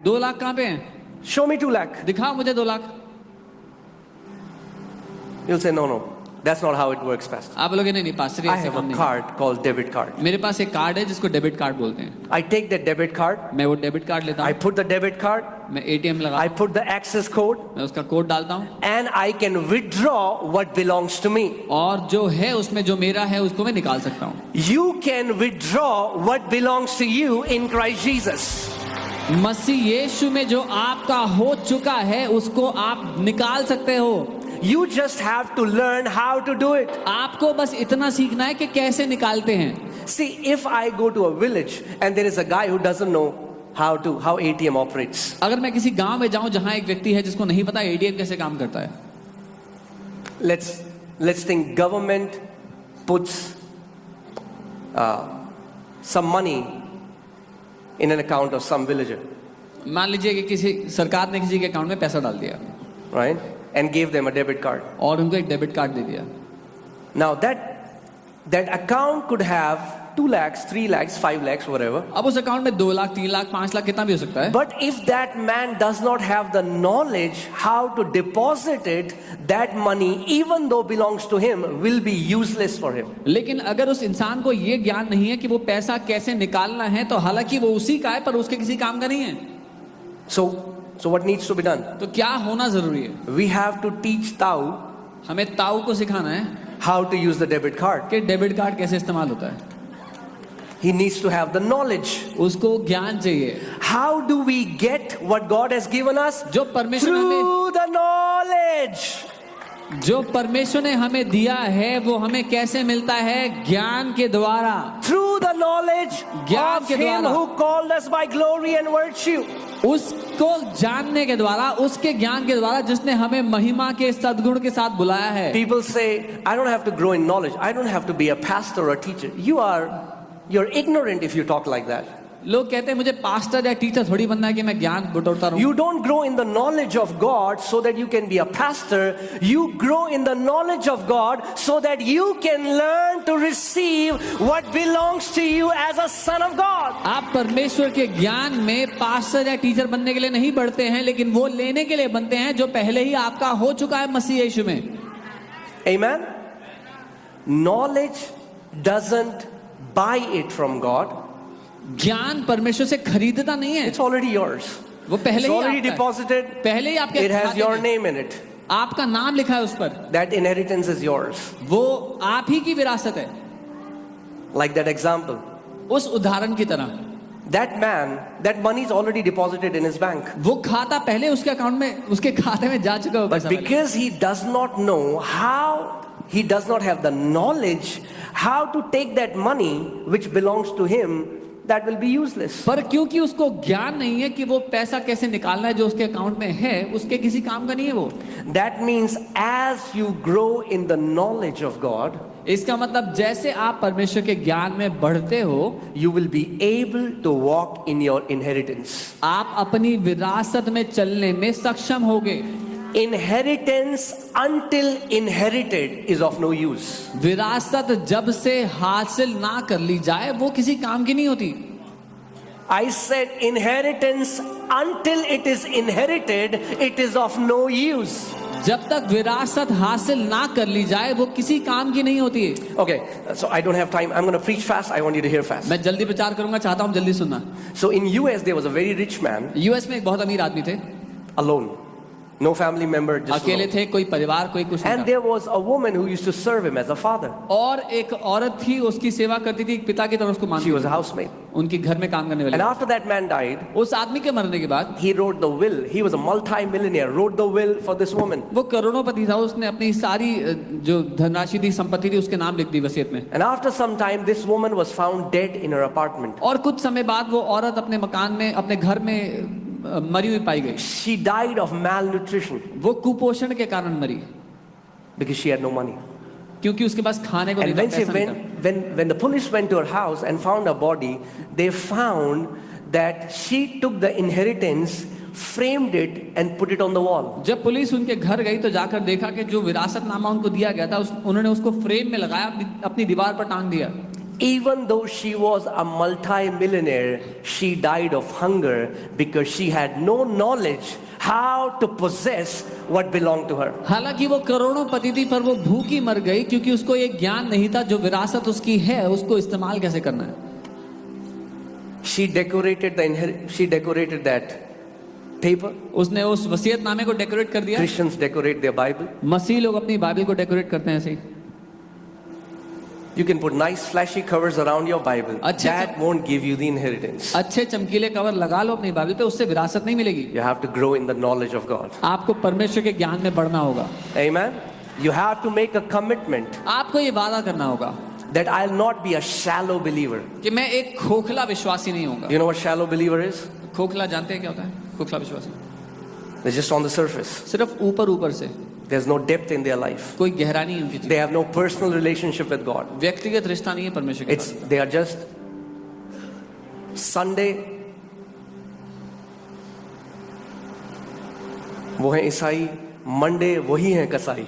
2 लाख कहाँ पे हैं? Show me 2 lakh. दिखाओ मुझे 2 lakh. You'll say, no, that's not how it works, Pastor. आप बोलोगे नहीं पास्टर, I ऐसे have काम a नहीं। card called debit card. मेरे पास एक कार्ड है जिसको डेबिट कार्ड बोलते हैं। I take that debit card, मैं वो डेबिट कार्ड लेता I हूँ, put the debit card, मैं एटीएम लगा, I put the access code, मैं उसका कोड डालता हूँ, and I can withdraw what belongs to me. और जो है उसमें जो मेरा है उसको मैं निकाल सकता हूँ। You can withdraw what belongs to you in Christ Jesus. मसीह यीशु में जो आपका हो चुका है उसको आप निकाल सकते हो। You just have to learn how to do it. आपको बस इतना सीखना है कि कैसे निकालते हैं। See, if I go to a village and there is a guy who doesn't know how ATM operates, अगर मैं किसी गांव में जाऊं जहां एक व्यक्ति है जिसको नहीं पता एटीएम कैसे काम करता है, let's think government puts some money in an account of some villager, मान लीजिए कि किसी सरकार ने किसी के अकाउंट में पैसा डाल दिया, right, and gave them a debit card. और उनको एक डेबिट कार्ड दे दिया। Now that account could have 2 lakhs, 3 lakhs, 5 lakhs, whatever. अब उस अकाउंट में 2 लाख, 3 लाख, 5 लाख कितना भी हो सकता है। But if that man does not have the knowledge how to deposit it, that money, even though belongs to him, will be useless for him. लेकिन अगर उस इंसान को ये ज्ञान नहीं है कि वो पैसा कैसे निकालना है, तो हालांकि वो उसी का है पर उसके किसी काम का नहीं है। So what needs to be done? तो क्या होना जरूरी है? We have to teach Tau हमें ताऊ को सिखाना है how to use the debit card. कि डेबिट कार्ड कैसे इस्तेमाल होता है। He needs to have the knowledge. उसको ज्ञान चाहिए। How do we get what God has given us? जो परमेश्वर ने Through the knowledge. हमें दिया है वो हमें कैसे मिलता है? ज्ञान के द्वारा। Through the knowledge ज्ञान of के him द्वारा। who called us by glory and virtue. उसको जानने के द्वारा, उसके ज्ञान के द्वारा जिसने हमें महिमा के सद्गुण के साथ बुलाया है। People say, I don't have to grow in knowledge. I don't have to be a pastor or a teacher. You're ignorant if you talk like that. लोग कहते हैं मुझे पास्टर या टीचर थोड़ी बनना है कि मैं ज्ञान बटोरता रहूं। You don't grow in the knowledge of God so that you can be a pastor. You grow in the knowledge of God so that you can learn to receive what belongs to you as a son of God. आप परमेश्वर के ज्ञान में pastor या teacher बनने के लिए नहीं बढ़ते हैं, लेकिन वो लेने के लिए बनते हैं जो पहले ही आपका हो चुका है मसीह यीशु में। Amen. Knowledge doesn't buy it from God. ज्ञान परमेश्वर से खरीदता नहीं है, It's already yours. वो पहले It's ही already आपका है। deposited. पहले ही आपके It has खाते your में name in it. आपका नाम लिखा है उस पर। That inheritance is yours. वो आप ही की विरासत है। Like that example. उस उदाहरण की तरह That man, that money is already deposited in his bank. वो खाता पहले उसके अकाउंट में, उसके खाते में जा चुका है But पैसा पहले। because he does not know how, he does not have the knowledge how to take that money which belongs to him, that will be useless. पर क्योंकि उसको ज्ञान नहीं है कि वो पैसा कैसे निकालना है जो उसके अकाउंट में है, उसके किसी काम का नहीं है वो। That means as you grow in the knowledge of God, इसका मतलब जैसे आप परमेश्वर के ज्ञान में बढ़ते हो, you will be able to walk in your inheritance. आप अपनी विरासत में चलने में सक्षम होगे। Inheritance until inherited is of no use. विरासत जब से हासिल ना कर ली जाए वो किसी काम की नहीं होती। I said inheritance until it is inherited, it is of no use. जब तक विरासत हासिल ना कर ली जाए वो किसी काम की नहीं होती है। Okay, so I don't have time. I'm going to preach fast. I want you to hear fast. मैं जल्दी प्रचार करूंगा, चाहता हूँ जल्दी सुनना। So in US there was a very rich man, US में एक बहुत अमीर आदमी थे, alone. No family member, just अकेले alone. थे, कोई परिवार कोई कुछ And नहीं था। there was a woman who used to serve him as a father. और एक औरत थी, उसकी सेवा करती थी, एक पिता की तरह उसको She मानती was a थी, housemaid. उनकी घर में काम करने And वाली। after that man died, उस आदमी के मरने के बाद he wrote the will. He was a multi-millionaire, wrote the will for this woman. वो करोड़पति था, उसने अपनी सारी जो धनराशि थी, संपत्ति थी, उसके नाम लिख दी वसीयत में। And after some time, this woman was found dead in her apartment. और कुछ समय बाद वो औरत अपने मकान में, अपने घर में मरी हुई पाई गई। She died of malnutrition वो कुपोषण के कारण मरी, because she had no money. क्योंकि उसके पास खाने को नहीं And था, when she पैसा नहीं था। when the police went to her house and found her body, they found that she took the inheritance, framed it, and put it on the wall. जब पुलिस उनके घर गई तो जाकर देखा कि जो विरासतनामा उनको दिया गया था उन्होंने उसको फ्रेम में लगाया, अपनी दीवार पर टांग दिया। Even though she was a multi-millionaire, she died of hunger because she had no knowledge how to possess what belonged to her. हालांकि वो करोड़ों पति थी पर वो भूखी मर गई क्योंकि उसको ये ज्ञान नहीं था जो विरासत उसकी है उसको इस्तेमाल कैसे करना है. She decorated that paper. उसने उस वसीयतनामे को डेकोरेट कर दिया. Christians decorate their Bible. मसीह लोग अपनी बाइबल को डेकोरेट करते हैं ऐसे ही. You can put nice flashy covers around your Bible. अच्छे That won't give you the inheritance. अच्छे चमकीले कवर लगा लो अपनी बाइबल पे उससे विरासत नहीं मिलेगी. You have to grow in the knowledge of God. आपको परमेश्वर के ज्ञान में बढ़ना होगा. Amen. You have to make a commitment आपको ये वादा करना होगा that I'll not be a shallow believer. कि मैं एक खोखला विश्वासी नहीं होगा. You know what shallow believer is? खोखला जानते हैं क्या होता है? खोखला विश्वासी They're just on the surface. सिर्फ ऊपर से, There's no depth in their life. कोई गहराई नहीं है उनकी. They have no personal relationship with God. व्यक्तिगत रिश्ता नहीं है परमेश्वर के साथ. They are just Sunday. वो है ईसाई, Monday वही है कसाई.